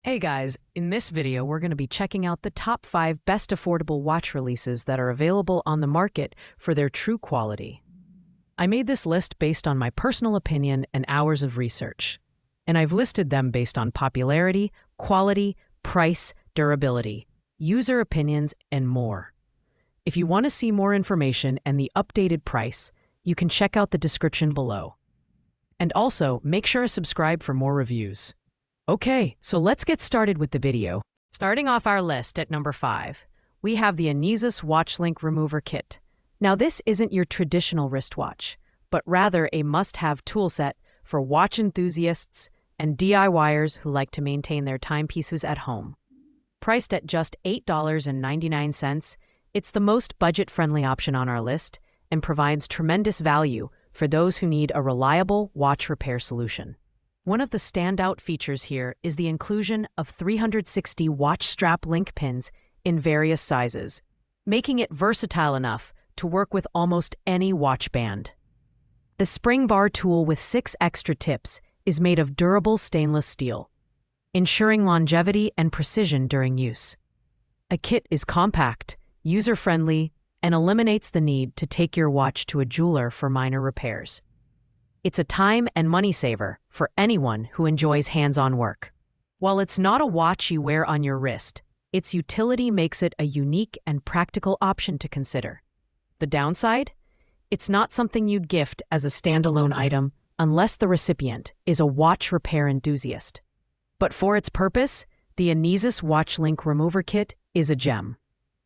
Hey guys, in this video we're going to be checking out the top 5 best affordable watch releases that are available on the market for their true quality. I made this list based on my personal opinion and hours of research, and I've listed them based on popularity, quality, price, durability, user opinions, and more. If you want to see more information and the updated price, you can check out the description below. And also, make sure to subscribe for more reviews. Okay, so let's get started with the video. Starting off our list at number 5, we have the Anesis Watch Link Remover Kit. Now this isn't your traditional wristwatch, but rather a must-have toolset for watch enthusiasts and DIYers who like to maintain their timepieces at home. Priced at just $8.99, it's the most budget-friendly option on our list and provides tremendous value for those who need a reliable watch repair solution. One of the standout features here is the inclusion of 360 watch strap link pins in various sizes, making it versatile enough to work with almost any watch band. The spring bar tool with 6 extra tips is made of durable stainless steel, ensuring longevity and precision during use. A kit is compact, user-friendly, and eliminates the need to take your watch to a jeweler for minor repairs. It's a time and money saver for anyone who enjoys hands-on work. While it's not a watch you wear on your wrist, its utility makes it a unique and practical option to consider. The downside? It's not something you'd gift as a standalone item unless the recipient is a watch repair enthusiast. But for its purpose, the Anesis Watch Link Remover Kit is a gem.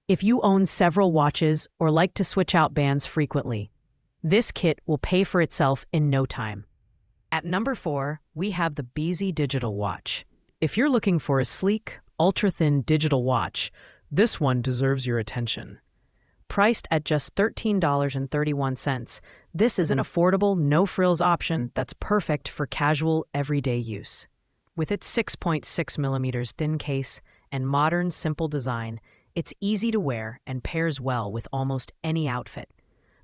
If you own several watches or like to switch out bands frequently, this kit will pay for itself in no time. At number 4, we have the Beey Digital Watch. If you're looking for a sleek, ultra-thin digital watch, this one deserves your attention. Priced at just $13.31, this is an affordable, no-frills option that's perfect for casual, everyday use. With its 6.6mm thin case and modern, simple design, it's easy to wear and pairs well with almost any outfit.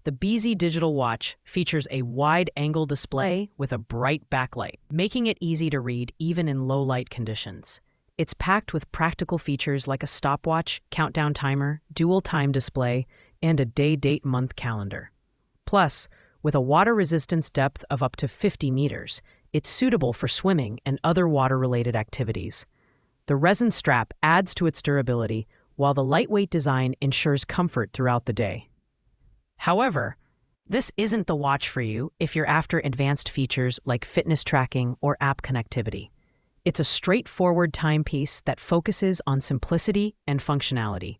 The Beey Digital Watch features a wide-angle display with a bright backlight, making it easy to read even in low-light conditions. It's packed with practical features like a stopwatch, countdown timer, dual time display, and a day-date-month calendar. Plus, with a water resistance depth of up to 50 meters, it's suitable for swimming and other water-related activities. The resin strap adds to its durability, while the lightweight design ensures comfort throughout the day. However, this isn't the watch for you if you're after advanced features like fitness tracking or app connectivity. It's a straightforward timepiece that focuses on simplicity and functionality.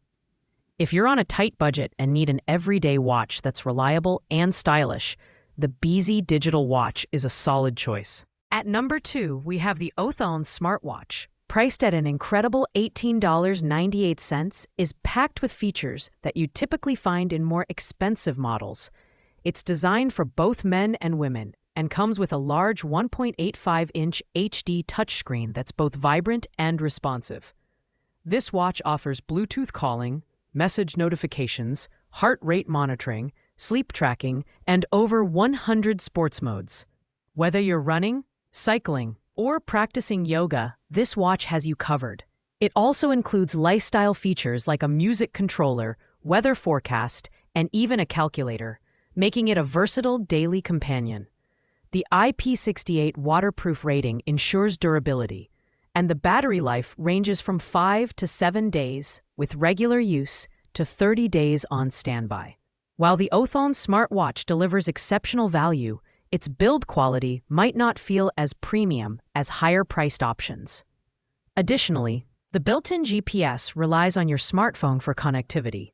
If you're on a tight budget and need an everyday watch that's reliable and stylish, the Beey Digital Watch is a solid choice. At number 2, we have the Oon Smartwatch. Priced at an incredible $18.98, is packed with features that you typically find in more expensive models. It's designed for both men and women and comes with a large 1.85-inch HD touchscreen that's both vibrant and responsive. This watch offers Bluetooth calling, message notifications, heart rate monitoring, sleep tracking, and over 100 sports modes. Whether you're running, cycling, or practicing yoga, this watch has you covered. It also includes lifestyle features like a music controller, weather forecast, and even a calculator, making it a versatile daily companion. The IP68 waterproof rating ensures durability, and the battery life ranges from 5 to 7 days with regular use to 30 days on standby. While the Oon Smartwatch delivers exceptional value, its build quality might not feel as premium as higher-priced options. Additionally, the built-in GPS relies on your smartphone for connectivity.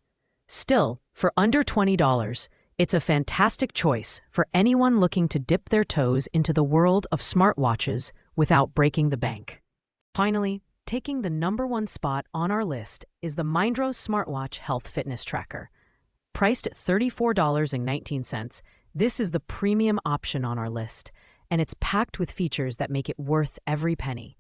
Still, for under $20, it's a fantastic choice for anyone looking to dip their toes into the world of smartwatches without breaking the bank. Finally, taking the number 1 spot on our list is the Mindro Smartwatch Health Fitness Tracker. Priced at $34.19, this is the premium option on our list, and it's packed with features that make it worth every penny.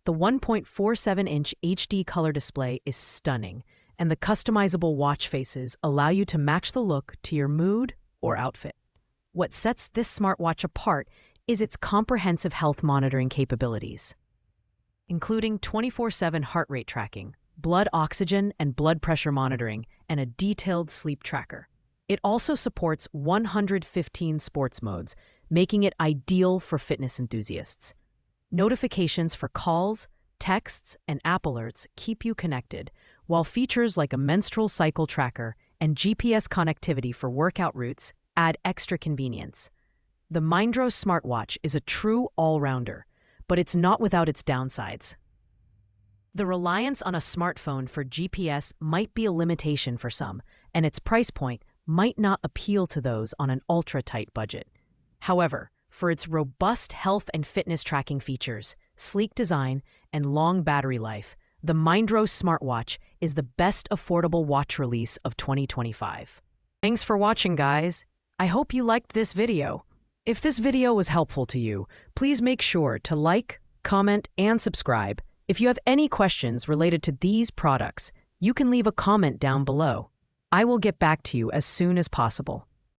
The 1.47-inch HD color display is stunning, and the customizable watch faces allow you to match the look to your mood or outfit. What sets this smartwatch apart is its comprehensive health monitoring capabilities. including 24/7 heart rate tracking, blood oxygen and blood pressure monitoring, and a detailed sleep tracker. It also supports 115 sports modes, making it ideal for fitness enthusiasts. Notifications for calls, texts, and app alerts keep you connected, while features like a menstrual cycle tracker and GPS connectivity for workout routes add extra convenience. The Mindro Smartwatch is a true all-rounder, but it's not without its downsides. The reliance on a smartphone for GPS might be a limitation for some, and its price point might not appeal to those on an ultra-tight budget. However, for its robust health and fitness tracking features, sleek design, and long battery life, the Mindro Smartwatch is the best affordable watch release of 2025. Thanks for watching, guys. I hope you liked this video. If this video was helpful to you, please make sure to like, comment, and subscribe. If you have any questions related to these products, you can leave a comment down below. I will get back to you as soon as possible.